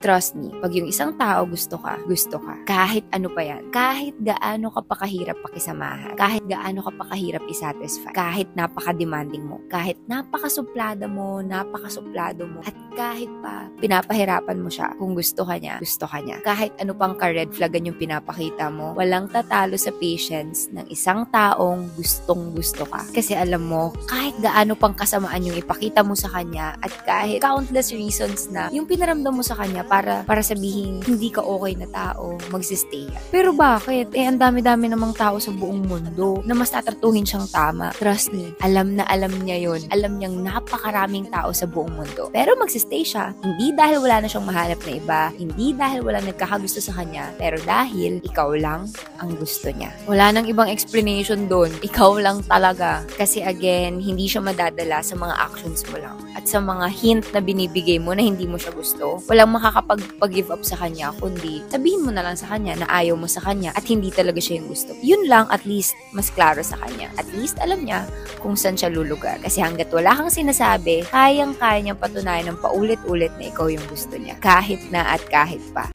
Trust me, pag yung isang tao gusto ka. Kahit ano pa yan. Kahit gaano ka pa kahirap pakisamahan. Kahit gaano ka pa kahirap isatisfy. Kahit napaka-demanding mo. Kahit napakasuplado mo. At kahit pa pinapahirapan mo siya, kung gusto ka niya. Kahit ano pang ka-red flagan yung pinapakita mo, walang tatalo sa patience ng isang taong gustong-gusto ka. Kasi alam mo, kahit gaano pang kasamaan yung ipakita mo sa kanya at kahit countless reasons na yung pinaramdam mo sa kanya para sabihin hindi ka okay na tao, magsistay ka. Pero bakit? Ang dami-dami namang tao sa buong mundo na mas tatratuhin siyang tama. Trust me, alam na alam niya yun. Alam niyang napakaraming tao sa buong mundo. Pero magsistay siya. Hindi dahil wala na siyang mahanap na iba, hindi dahil wala nagkakagusto sa kanya, pero dahil ikaw lang ang gusto niya. Wala nang ibang explanation doon. Ikaw lang talaga. Kasi again, hindi siya madadala sa mga actions mo lang. At sa mga hint na binibigay mo na hindi mo siya gusto, walang makakapag-give up sa kanya, kundi sabihin mo na lang sa kanya na ayaw mo sa kanya at hindi talaga siya yung gusto. Yun lang, at least, mas klaro sa kanya. At least, alam niya kung saan siya lulugar. Kasi hanggat wala kang sinasabi, kayang-kaya niyang patunayan ng paulit-ulit na ikaw yung gusto niya. Kahit na at kahit pa.